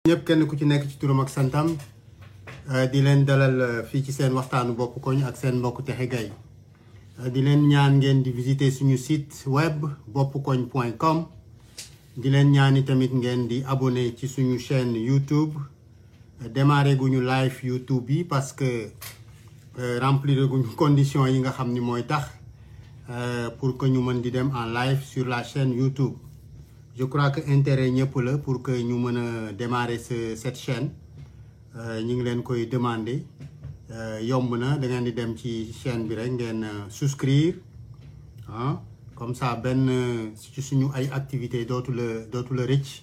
ñëpp kenn ku ci nekk ci turam ak santam di leen dalal fii ci seen waxtaanu bopp koñ ak seen mbokk Texe Gaye di leen ñaan ngeen di visiter suñu site web boppkoñ.com di leen ñaan tamit ngeen di abonné ci suñu chaîne YouTube démarré guñu live YouTube yi parce que remplir guñu conditions yi nga xam ni mooy tax pour que ñu mën di dem en live sur la chaîne YouTube. Je crois que intérêt ñëpp la pour que ñu mën a démarrer cette chaîne ñu ngi leen koy demander yomb na da ngeen di dem ci chaîne bi rek ngeen souscrire ah comme ça benn ci suñu ay activités dootu la rëcc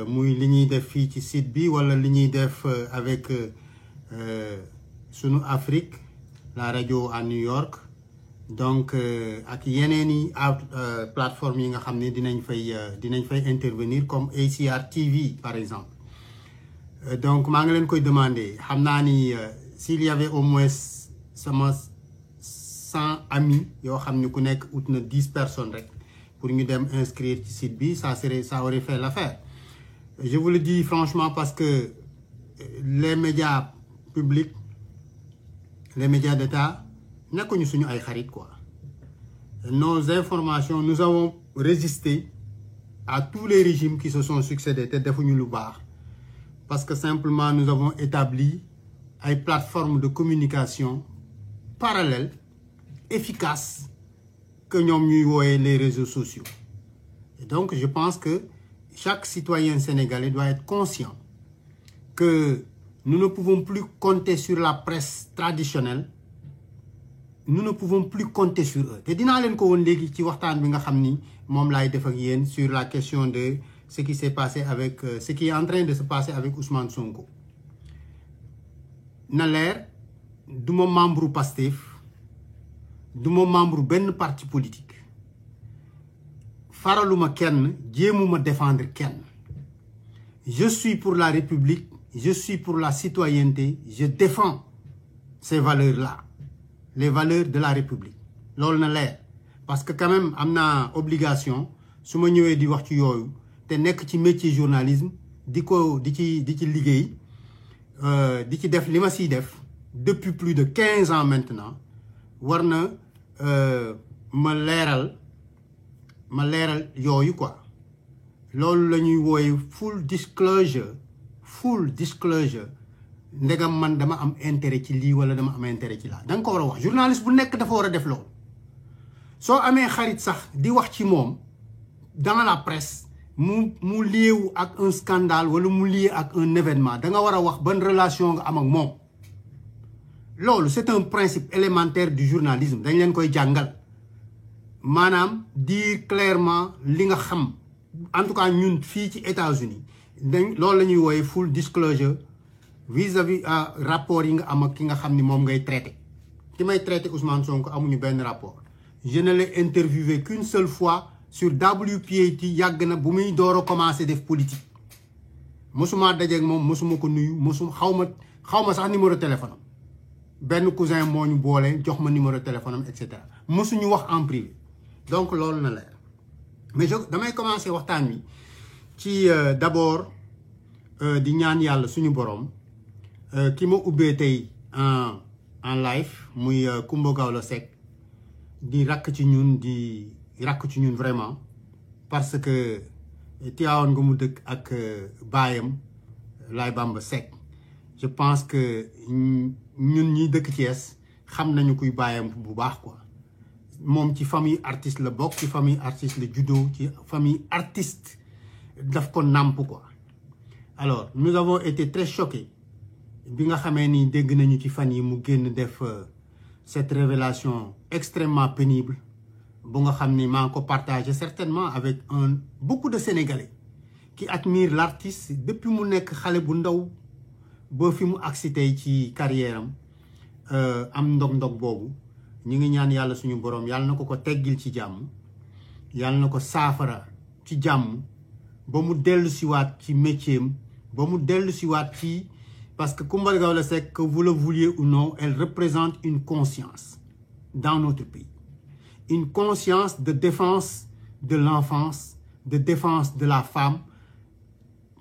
muy li ñuy def fii ci site bi wala li ñuy def avec sunu Afrique la radio à New York. Donc ak yeneen i plateforme yi nga xam ne dinañ fay intervenir comme ACR TV par exemple donc maa ngi leen koy demander xam naa ni s'il y avait au moins sama 100 amis yoo xam ne ku nekk ut na 10 personnes rek pour ñu dem inscrire ci site bi ça aurait fait l'affaire. Je vous le dis franchement parce que les médias publics les médias d'État nekkuñu suñu ay xarit quoi. Nos informations nous avons résisté à tous les régimes qui se sont succédés te defuñu lu baax parce que simplement nous avons établi ay plateformes de communication parallèles efficaces que ñoom ñuy wooyee les réseaux sociaux. Et donc je pense que chaque citoyen sénégalais doit être conscient que nous ne pouvons plus compter sur la presse traditionnelle. Nous ne pouvons plus compter sur eux te dinaa leen ko woon léegi ci waxtaan bi nga xam ni moom laay def ak yéen sur la question de ce qui s'est passé avec ce qui est en train de se passer avec Ousmane Sonko. na leer du ma membre Pastef du ma membre benn parti politique faraluma kenn jéemuma défendre kenn je suis pour la République je suis pour la citoyenneté je défends ces valeurs-là. Les valeurs de la République loolu na leer parce que quand même am naa obligation su ma ñëwee di wax ci yooyu te nekk ci métier journalisme di ci liggéey di ci def li ma siy def depuis plus de 15 ans maintenant war na ma leeral yooyu quoi loolu la ñuy wooye full disclosure ndegam man dama am intérêt ci lii wala dama am intérêt ci laa da nga ko war a wax journaliste bu nekk dafa war a def loolu soo amee xarit sax di wax ci moom dans la presse mu liewu ak un scandale wala mu lié ak un événement da nga war a wax ban relation nga am ak moom loolu c'est un principe élémentaire du journalisme dañ leen koy jàngal maanaam dire clairement li nga xam en tout cas ñun fii ci États-Unis loolu la ñuy wooye full disclosure vis-à-vis rapport yi nga am ak ki nga xam ni moom ngay traité ki may traité Ousmane Sonko amuñu benn rapport je ne l'ai interviewé qu'une seule fois sur WPAT yàgg na bu muy door a commencé def politique mosuma dajeeg moom mosuma ko nuyu xaw ma sax numéro téléphone am benn cousin moo ñu boole jox ma numéro téléphone am et cetera mosuñu wax en privé donc loolu na leer mais damay commencé waxtaan wi ci d'abord di ñaan yàlla suñu borom. Ki ma ubbee tey en live muy Coumba Gawlo Seck di rakk ci ñun vraiment parce que Tivaouane nga mu dëkk ak baayam Laye Bamba Seck je pense que ñun ñi dëkk Thiès xam nañu kuy baayam bu baax quoi moom ci famille artiste la bokk ci famille artiste la juddoo ci famille artiste daf ko nàmp quoi alors nous avons été très choqués bi nga xamee ni dégg nañu ci fan yi mu génn def cette révélation extrêmement pénible bu nga xam ni maa ngi ko partagé certainement avec beaucoup de Sénégalais qui admirent l'artiste depuis mu nekk xale bu ndaw ba fi mu agsi tey ci carrière am ndog-ndog boobu ñu ngi ñaan yàlla suñu borom yàlla na ko teggil ci jàmm yàlla na ko saafara ci jàmm ba mu dellu siwaat ci métier am ba mu dellu siwaat ci parce que Coumba Gawlo Seck, que vous le vouliez ou non, elle représente une conscience dans notre pays. Une conscience de défense de l'enfance, de défense de la femme,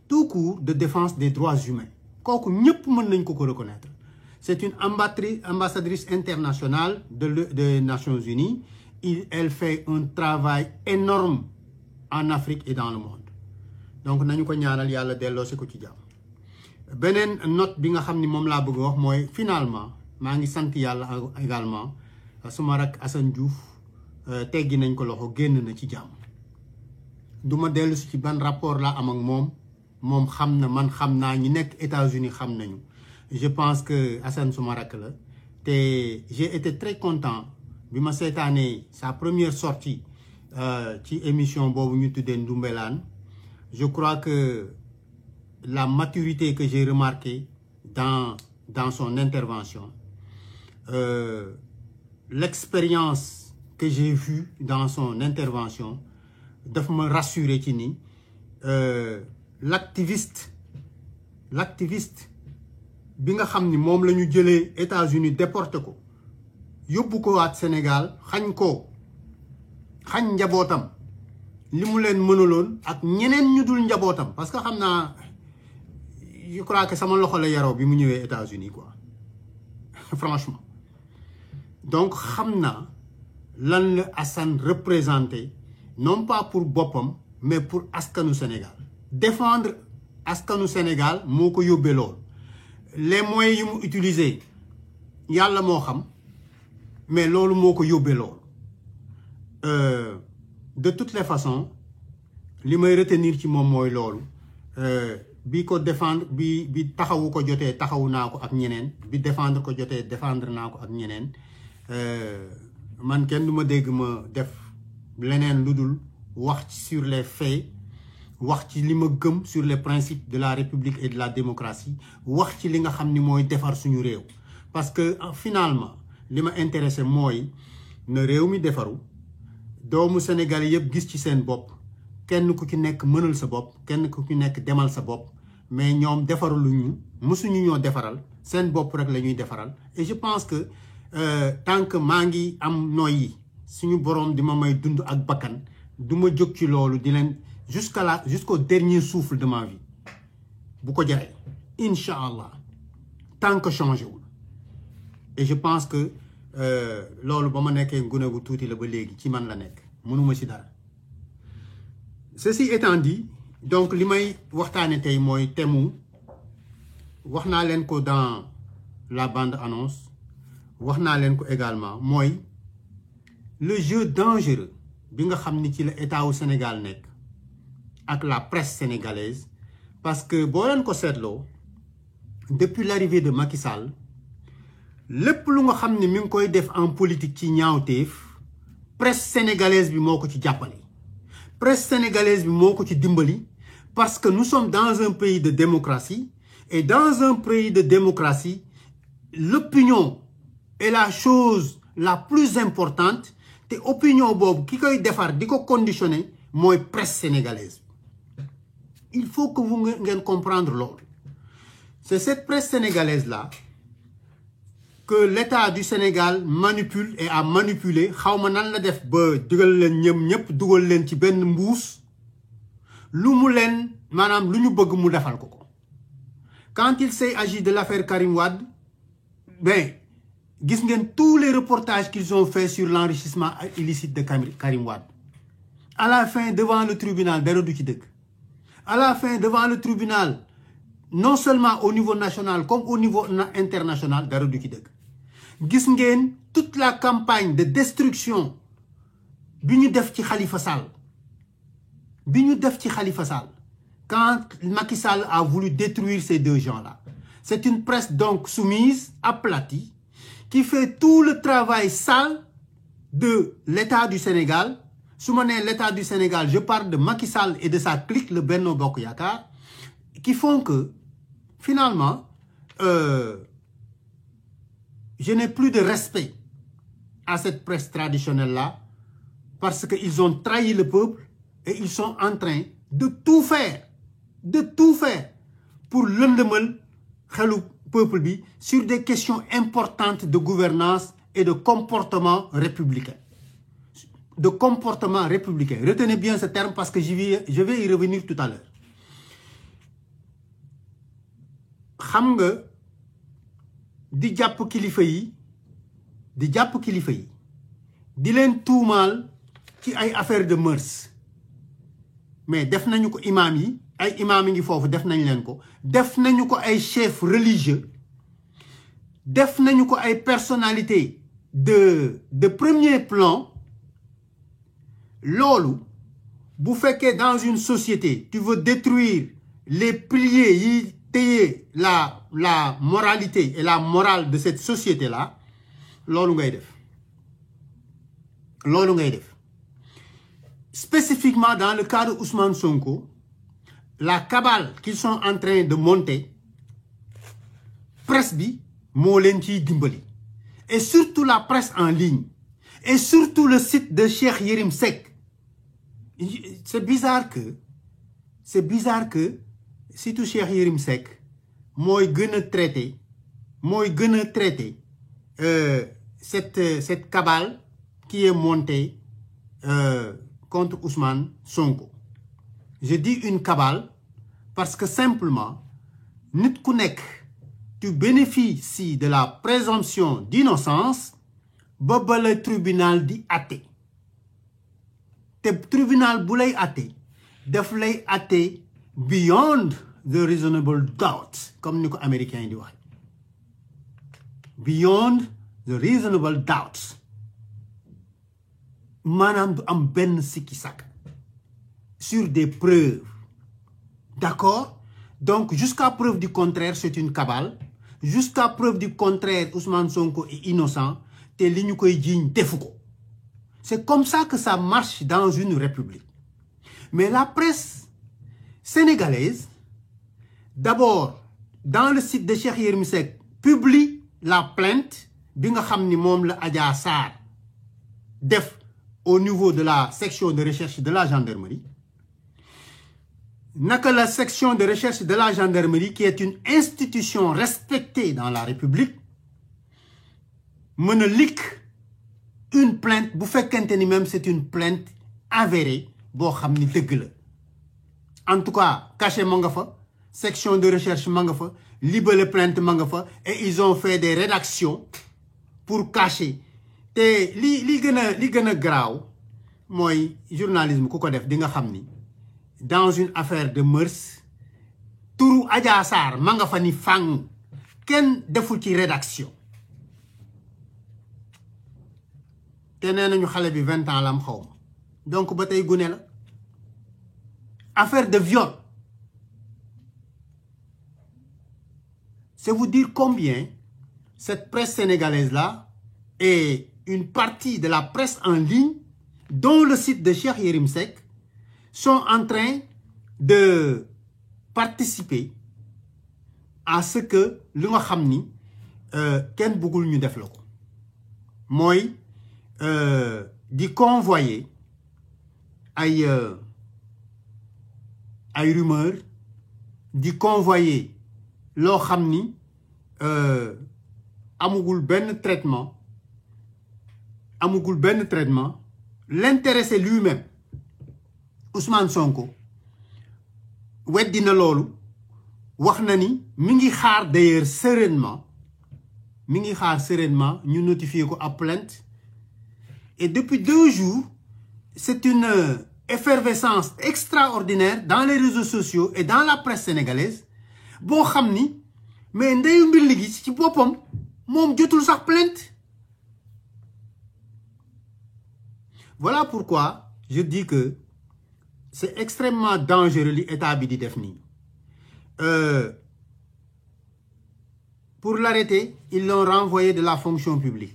tout court de défense des droits humains kooku ñëpp mën nañ ko reconnaître. C'est une ambassadrice internationale des Nations Unies. Elle fait un travail énorme en Afrique et dans le monde. Donc nañu ko ñaanal yàlla delloosi ko ci jàmm. Beneen note bi nga xam ni moom laa bëgg wax mooy finalement maa ngi sant yàlla également suma rak Assane Diouf teggi nañ ko loxo génn na ci jàmm. Du ma dellu si ci ban rapport laa am ak moom xam na man xam naa ñi nekk États-Unis xam nañu. Je pense que Assane suma rak la te j'ai été très content bi ma seetaanee sa première sortie ci émission boobu ñu tuddee Ndoumbelane. Je crois que la maturité que j'ai remarquée dans son intervention, l'expérience que j'ai vue dans son intervention daf ma rassurer ci ni l'activiste bi nga xam ni moom la ñu jëlee États-Unis déporté ko yóbbu ko waat Sénégal xañ njabootam li mu leen mënaloon ak ñeneen ñu dul njabootam parce que xam naa je crois que sama loxo la yaroo bi mu ñëwee États-Unis quoi franchement. Donc xam naa lan la Assane représenté non pas pour boppam mais pour askanu Sénégal. Défendre askanu Sénégal moo ko yóbbee lool. Les moyens yu mu utiliser yàlla moo xam mais loolu moo ko yóbbee lool. De toutes les façons li may retenir ci moom mooy loolu bi ko défendre bi taxawu ko jotee taxawu naa ko ak ñeneen bi défendre ko jotee défendre naa ko ak ñeneen man kenn du ma dégg ma def leneen lu dul wax sur les faits wax ci li ma gëm sur les principes de la République et de la démocratie wax ci li nga xam ni mooy defar suñu réew parce que finalement li ma intéressé mooy na réew mi defaru doomu Sénégal yëpp gis ci seen bopp kenn ku ci nekk mënal sa bopp kenn ku ci nekk demal sa bopp mais ñoom defaraluñu mësuñu ñoo defaral seen bopp rek la ñuy defaral et je pense que tant que maa ngi am noyyi suñu boroom di ma may dund ak bakkan du ma jóg ci loolu di leen jusqu'au dernier souffle de ma vie bu ko jaree incha allah tant que changé wul et je pense que loolu ba ma nekkee gune gu tuuti la ba léegi ci man la nekk mënuma ci dara. Ceci étant dit donc li may waxtaane tey mooy thème wax naa leen ko dans la bande annonce wax naa leen ko également mooy le jeu dangereux bi nga xam ni ci la état wu Sénégal nekk ak la presse sénégalaise parce que boo leen ko seetloo depuis l'arrivée de Macky Sall lépp lu nga xam ne mi ngi koy def en politique ci ñaawteef presse sénégalaise bi moo ko ci jàppale presse sénégalaise bi moo ko ci dimbali parce que nous sommes dans un pays de démocratie et dans un pays de démocratie l'opinion est la chose la plus importante te opinion boobu ki koy defar di ko conditionner mooy presse sénégalaise il faut que vous ngeen comprendre loolu c'est cette presse sénégalaise là que l'État du Sénégal manipule et a manipulé xawma nan la def ba dugal leen ñëpp dugal leen ci benn mbuus lu mu leen maanaam lu ñu bëgg mu defal ko quand il s'est agi de l'affaire Karim Wade ben gis ngeen tous les reportages qu'ils ont fait sur l'enrichissement illicite de Karim Wade à la fin devant le tribunal dara du ci dëgg à la fin devant le tribunal non seulement au niveau national comme au niveau international dara du ci dëgg gis ngeen toute la campagne de destruction bi ñu def ci Khalifa Sall quand Macky Sall a voulu détruire ces deux gens-là c'est une presse donc soumise aplatie qui fait tout le travail sale de l'État du Sénégal su ma nee l'État du Sénégal je parle de Macky Sall et de sa clique le Benno Bokk Yaakaar qui font que finalement je n'ai plus de respect à cette presse traditionnelle-là parce qu'ils ont trahi le peuple et ils sont en train de tout faire pour lëndëmal xelu peuple bi sur des questions importantes de gouvernance et de comportement républicain. Retenez bien ce terme parce que je vais y revenir tout à l'heure. xam nga di jàpp kilifa yi di leen tuumaal ci ay affaire de mœurs mais def nañu ko imam yi ay imam yi ngi foofu def nañ leen ko def nañu ko ay chefs religieux def nañu ko ay personnalités de premier plan loolu bu fekkee dans une société tu veux détruire les piliers yi téye la moralité et la morale de cette société là loolu ngay def spécifiquement dans le cas de Ousmane Sonko la cabale qu'ils sont en train de monter presse bi moo leen ciy dimbali et surtout la presse en ligne et surtout le site de Cheikh Yérim Seck c'est bizarre que surtout Cheikh Yérim Seck mooy gën a traité cette cabale qui est montée contre Ousmane Sonko. Je dis une cabale parce que simplement nit ku nekk tu bénéficies de la présomption d'innocence ba le tribunal di àtte te tribunal bu lay àtte daf lay àtte beyond the reasonable doubt comme ni ko américain yi di wax beyond the reasonable doubt maanaam du am benn sikki sàkk sur des preuves d'accord donc jusqu'à preuve du contraire c'est une cabale jusqu'à preuve du contraire Ousmane Sonko est innocent te li ñu koy jiiñ defu ko c'est comme ça que ça marche dans une république mais la presse sénégalaise d'abord dans le site de Cheikh Yérim Seck publie la plainte bi nga xam ni moom la Adja Sarr def au niveau de la section de recherche de la gendarmerie naka la section de recherche de la gendarmerie qui est une institution respectée dans la République mën a lick une plainte bu fekkente ni même c'est une plainte avérée boo xam ni dëgg la en tout cas cachet ma nga fa section de recherche ma nga fa libellé plainte ma nga fa et ils ont fait des rédactions pour cacher te li gën a garaaw mooy journalisme ku ko def di nga xam ni dans une affaire de mœurs turu Adja Sarr ma nga fa ni fang kenn deful ci rédaction te nee nañu xale bi 20 ans la am xaw ma donc ba tey gune la affaire de viol c'est vous dire combien cette presse sénégalaise là et une partie de la presse en ligne dont le site de Cheikh Yérim Seck sont en train de participer à ce que li nga xam ni kenn bëggul ñu def la ko mooy di convoyer ay rumeur di convoyer loo xam ni amugul benn traitement l'intéressé lui-même Ousmane Sonko weddi na loolu wax na ni mi ngi xaar d'ailleurs sereinement ñu notifier ko à plainte et depuis 2 jours c'est une effervescence extraordinaire dans les réseaux sociaux et dans la presse sénégalaise boo xam ni mais ndeyu mbir gi ci boppam moom jotul sax plainte. Voilà pourquoi je dis que c'est extrêmement dangereux li état bi di def nii pour l'arrêter ils l'ont renvoyé de la fonction publique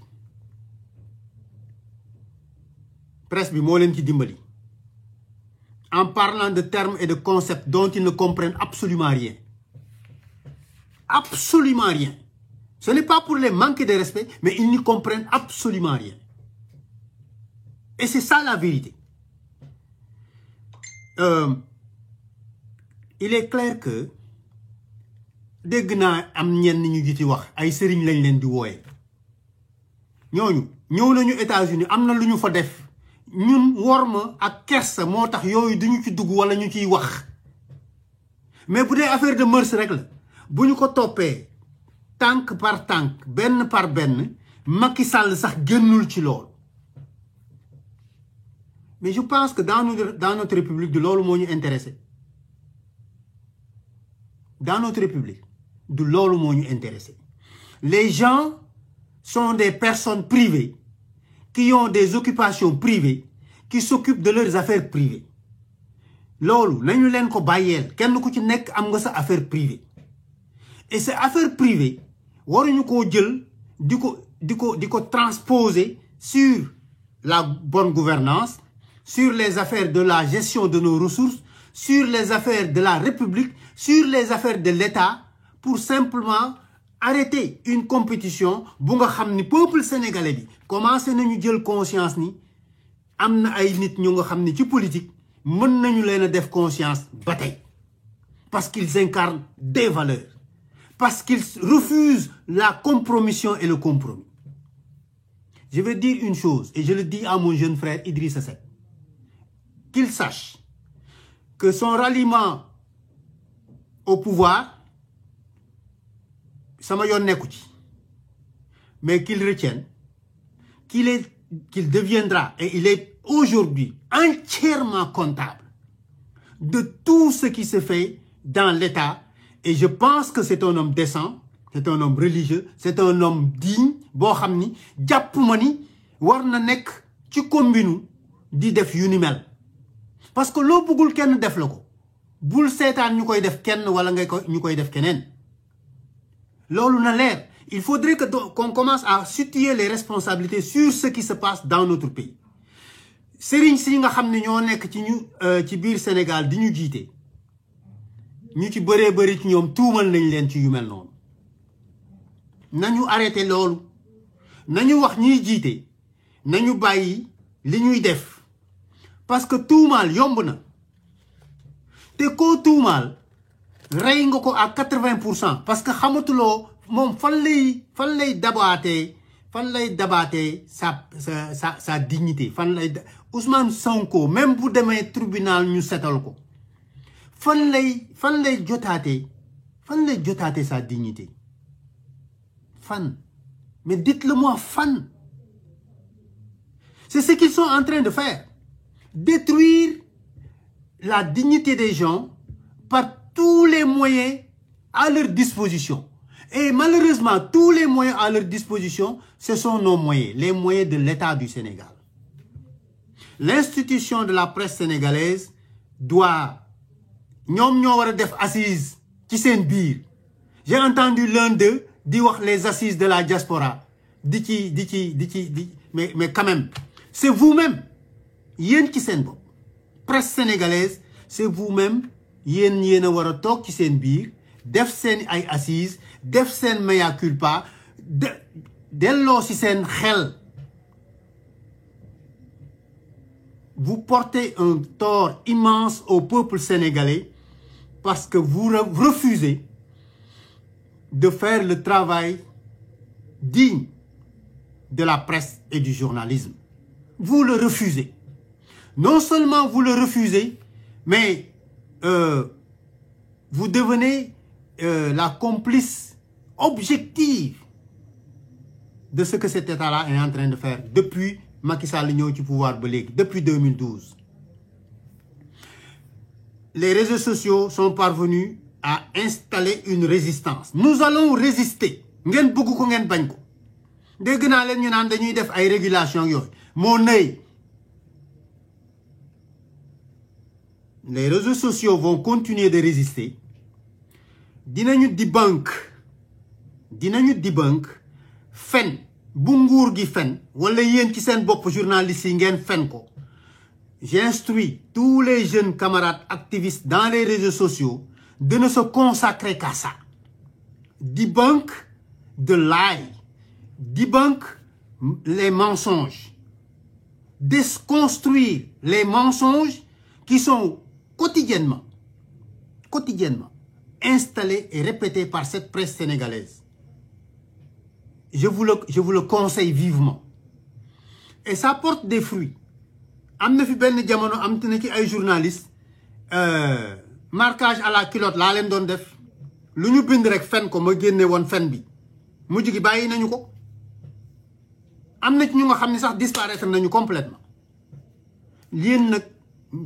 presse bi moo leen ci dimbali en parlant de termes et de concepts dont ils ne comprennent absolument rien ce n'est pas pour les manquer de respect mais ils n'y comprennent absolument rien et c'est ça la vérité. Il est clair que dégg naa am ñenn ñu ci wax ay sëriñ lañ leen di wooye ñooñu ñëw nañu États-Unis am na lu ñu fa def ñun worma ak kersa moo tax yooyu duñu ci dugg wala ñu ciy wax mais bu dee affaire de mœurs rek la bu ñu ko toppee tànk par tànk benn par benn Macky Sall sax génnul ci loolu mais je pense que dans notre république du loolu moo ñu intéressé dans notre république du loolu moo ñu intéressé les gens sont des personnes privées qui ont des occupations privées qui s'occupent de leurs affaires privées loolu nañu leen ko bàyyeel kenn ku ci nekk am nga sa affaire privée et ces affaires privées waruñu koo jël di ko transposer sur la bonne gouvernance sur les affaires de la gestion de nos ressources sur les affaires de la République sur les affaires de l'État pour simplement arrêter une compétition bu nga xam ni peuple sénégalais bi commencé nañu jël conscience ni am na ay nit ñu nga xam ni ci politique mën nañu leen a def conscience ba tey parce qu'ils incarnent des valeurs parce qu'ils refusent la compromission et le compromis. Je vais dire une chose et je le dis à mon jeune frère Idrissa Seck qu'il sache que son ralliement au pouvoir sama yoon nekku ci mais qu'il retienne qu'il deviendra et il est aujourd'hui entièrement comptable de tout ce qui se fait dans l'État et je pense que c'est un homme décent c'est un homme religieux c'est un homme digne boo xam ni jàpp ma ni war na nekk ci combinu di def yu ni mel parce que loo bëggul kenn def la ko bul seetaan ñu koy def kenn wala ñu koy def keneen loolu na leer il faudrait que qu'on commence à situer les responsabilités sur ce qui se passe dans notre pays sëriñ si nga xam ne ñoo nekk ci biir Sénégal di ñu jiite ñu ci bëree bëri ci ñoom tuumal nañ leen ci yu mel noonu nañu arrêté loolu nañu wax ñuy jiite nañu bàyyi li ñuy def parce que tuumaal yomb na te koo tuumaal rey nga ko à 80% parce que xamatuloo moom fan lay dabaatee sa dignité fan lay Ousmane Sonko même bu demee tribunal ñu setal ko fan lay jotaatee sa dignité fan mais dites-le-moi fan c'est ce qu'ils sont en train de faire détruire la dignité des gens par tous les moyens à leur disposition et malheureusement tous les moyens à leur disposition ce sont nos moyens les moyens de l'État du Sénégal l'institution de la presse sénégalaise doit ñoom ñoo war a def assise ci seen biir j'ai entendu l'un d'eux di wax les assises de la diaspora mais quand même c'est vous-même yéen ci seen bopp presse sénégalaise c'est vous-même yéen a war a toog ci seen biir def seen ay assises def seen mea culpa delloo ci seen xel vous portez un tort immense au peuple sénégalais parce que vous refusez de faire le travail digne de la presse et du journalisme. Vous le refusez. Non seulement vous le refusez, mais vous devenez la complice objective de ce que cet État-là est en train de faire depuis Macky Sall ñëw ci pouvoir ba léegi depuis 2012. Les réseaux sociaux sont parvenus à installer une résistance. Nous allons résister. ngeen bëgg ko ngeen bañ ko. dégg naa leen ñu naan dañuy def ay régulation yooyu. moo nëy. Les réseaux sociaux vont continuer de résister. dinañu debunk fen bu nguur gi fen wala yéen ci seen bopp journalistes yi ngeen fen ko. J'instruis tous les jeunes camarades activistes dans les réseaux sociaux de ne se consacrer qu'à ça. Debunk the lie, debunk les mensonges, déconstruire les mensonges qui sont quotidiennement installés et répétés par cette presse sénégalaise. Je vous le conseille vivement. Et ça porte des fruits. am na fi benn jamono am na ci ay journalistes marquage à la culotte laa leen doon def lu ñu bind rek fen ko ma génne woon fen bi mujj gi bàyyi nañu ko am na ci ñu nga xam ne sax disparaître nañu complètement yéen nag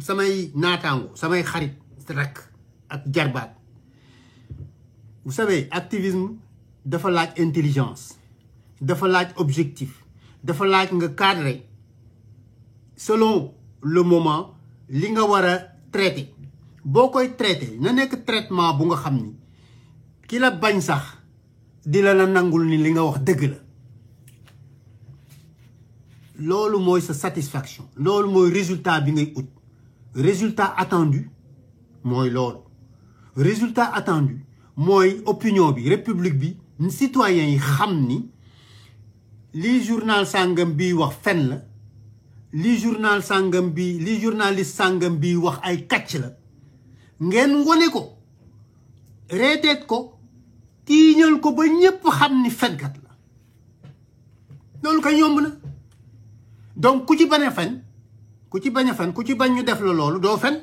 samay naataango samay xarit rek ak jarbaat vous savez activisme dafa laaj intelligence dafa laaj objectif dafa laaj nga cadrer selon le moment li nga war a traiter boo koy traiter na nekk traitement bu nga xam ni ki la bañ sax di la nangul ni li nga wax dëgg la loolu mooy sa satisfaction loolu mooy résultat bi ngay ut résultat attendu mooy loolu résultat attendu mooy opinion bi république bi citoyens yi xam ni li journal sàngam bi wax fen la li journal sàngam bi li journaliste sàngam bi wax ay kàcc la ngeen wone ko reeteet ko tiiñal ko ba ñépp xam ni fenkat la loolu kay yomb na donc ku ci bañ a fen ku ci bañ a fen ku ci bañ ñu def la loolu doo fen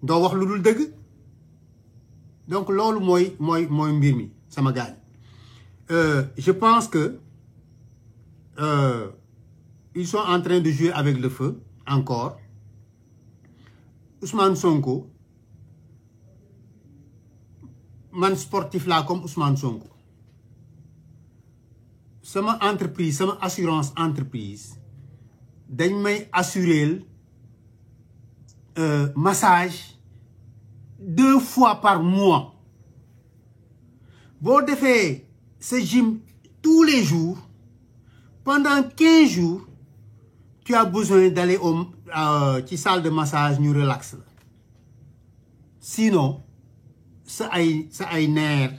doo wax lu dul dëgg donc loolu mooy mbir mi sama gars je pense que ils sont en train de jouer avec le feu encore Ousmane Sonko man sportif là comme Ousmane Sonko sama entreprise sama assurance entreprise dañ may assurer massage 2 fois par mois boo defee ce gym tous les jours pendant 15 jours tu as besoin d'aller ci salle de massage ñu relax la sinon sa ay nerf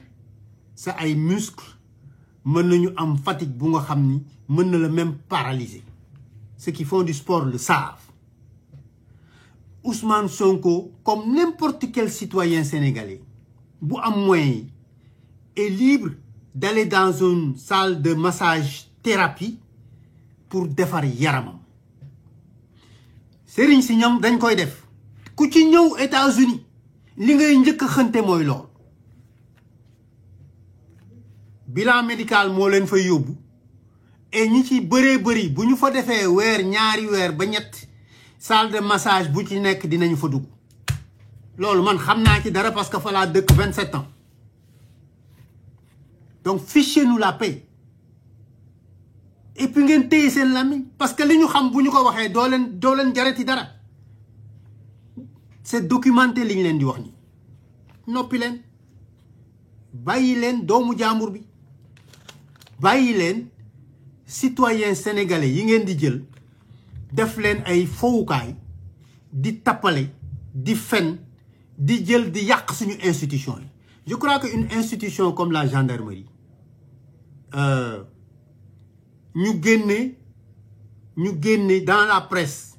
sa ay muscle mën nañu am fatigue bu nga xam ni mën na la même paralyser ceux qui font du sport le savent Ousmane Sonko comme n'importe quel citoyen sénégalais bu am moyen est libre d'aller dans une salle de massage thérapie pour defar yaramam sëriñ si ñoom dañ koy def ku ci ñëw États-Unis li ngay njëkk a xënte mooy lool bilan médical moo leen fay yóbbu et ñi ci bëree bëri bu ñu fa defee weer ñaari weer ba ñett salle de massage bu ci nekk dinañu fa dugg loolu man xam naa ci dara parce que fa laa dëkk 27 ans donc fichez-nous la paix et puis ngeen téye seen làmmiñ parce que li ñu xam bu ñu ko waxee doo leen jarati dara c'est documenté li ñu leen di wax ni noppi leen bàyyi leen doomu jaambur bi bàyyi leen citoyen sénégalais yi ngeen di jël def leen ay fowukaay di tappale di fen di jël di yàq suñu institution yi je crois que une institution comme la gendarmerie ñu génne dans la presse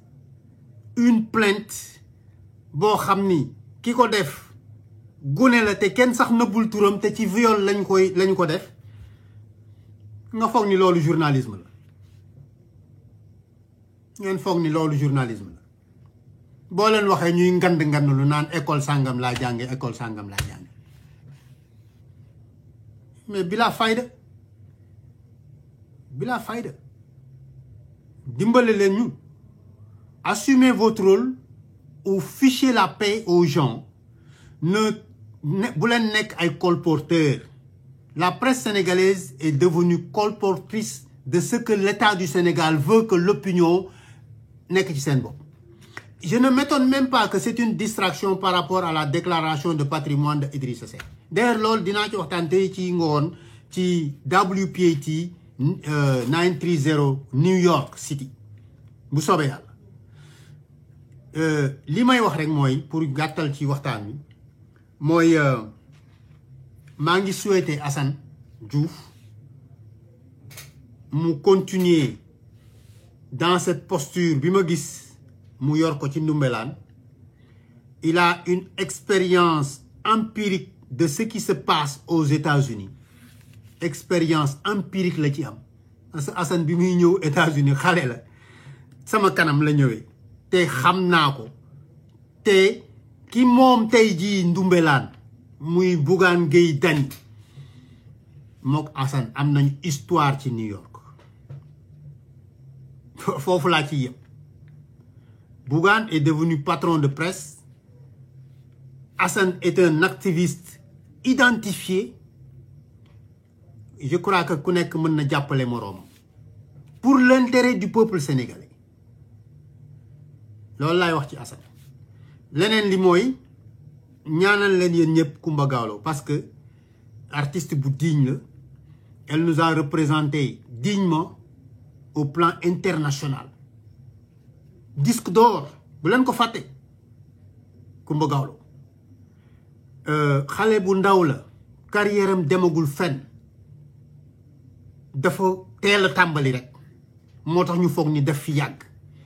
une plainte boo xam ni ki ko def gune la te kenn sax nëbbul turam te ci viol lañ ko def nga foog ni loolu journalisme la ngeen foog ni loolu journalisme la boo leen waxee ñuy ngand lu naan école sàngam laa jànge école sàngam laa jànge mais bila fayda dimbale leen ñu assumez votre rôle ou fichez la paix aux gens bu leen nekk ay colporteurs la presse sénégalaise est devenue colportrice de ce que l'État du Sénégal veut que l'opinion nekk ci seen bopp je ne m'étonne même pas que c'est une distraction par rapport à la déclaration de patrimoine de Idrissa Seck d'ailleurs loolu dinaa ci waxtaan tey ci ngoon ci WPAT 930 New York City bu soobee yàlla li may wax rek mooy pour gàttal ci waxtaan bi mooy maa ngi souhaiter Assane Diouf mu continuer dans cette posture bi ma gis mu yor ko ci Ndoumbelane il a une expérience empirique de ce qui se passe aux États-Unis expérience empirique la ci am parce que Assane bi muy ñëw États-Unis xale la sama kanam la ñëwee te xam naa ko te ki moom tey jii Ndoumbelane muy Bougane Gueye Dany mook Assane am nañu histoire ci New York foofu laa ci yëpp. Bougane est devenu patron de presse. Assane est un activiste identifié. Je crois que ku nekk mën na jàppale moroom pour l'intérêt du peuple sénégalais loolu laay wax ci Assane. leneen li mooy ñaanal leen yéen ñëpp Coumba Gawlo parce que artiste bu digne la. Elle nous a représenté dignement au plan international. Disque d'or bu leen ko fàtte Coumba Gawlo xale bu ndaw la carrière am demagul fenn dafa teel a tàmbali rek moo tax ñu foog ni def fi yàgg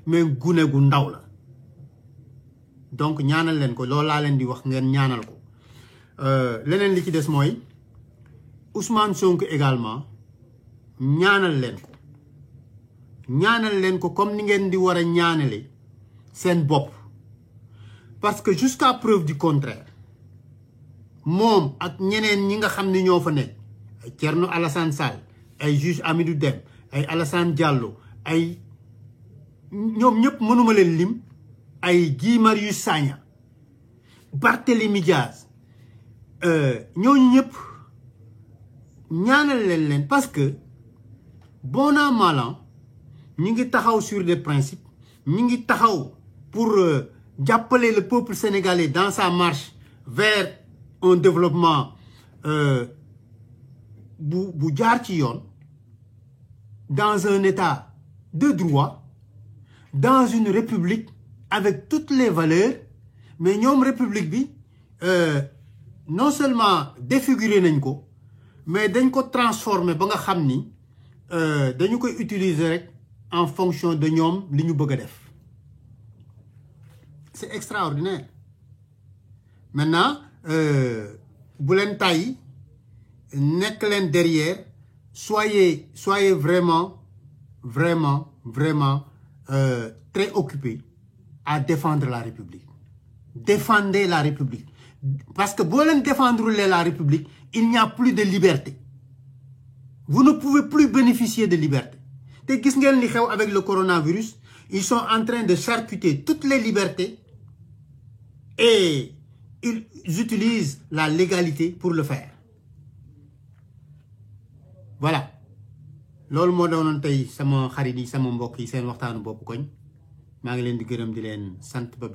mais gune gu ndaw la donc ñaanal leen ko loolu laa leen di wax ngeen ñaanal ko. leneen li ci des mooy Ousmane Sonko également ñaanal leen ko comme ni ngeen di war a ñaanale seen bopp parce que jusqu'à preuve du contraire moom ak ñeneen ñi nga xam ne ñoo fa nekk ay Thierno Alassane Sall ay juge Amidou Dème ay Alassane Diallo ay ñoom ñëpp mënuma leen lim ay Guy Marius Sagna Barthélémy Diaz ñooñu ñëpp ñaanal leen parce que bon an mal an ñu ngi taxaw sur des principes ñu ngi taxaw pour jàppale le peuple sénégalais dans sa marche vers un développement bu jaar ci yoon dans un état de droit dans une république avec toutes les valeurs mais ñoom république bi non seulement défiguré nañ ko mais dañ ko transformer ba nga xam ni dañu koy utiliser rek en fonction de ñoom li ñu bëgg a def c'est extraordinaire. Maintenant bu leen tàyyi nekk leen derrière soyez vraiment très occupés à défendre la République. Défendez la République parce que boo leen défendre la République il n'y a plus de liberté. Vous ne pouvez plus bénéficier de liberté. te gis ngeen li xew avec le coronavirus ils sont en train de charcuter toutes les libertés et ils utilisent la légalité pour le faire. Voilà loolu moo doonoon tey sama xarit yi sama mbokk yi seen waxtaanu bopp koñ maa ngi leen di gërëm di leen sant ba benn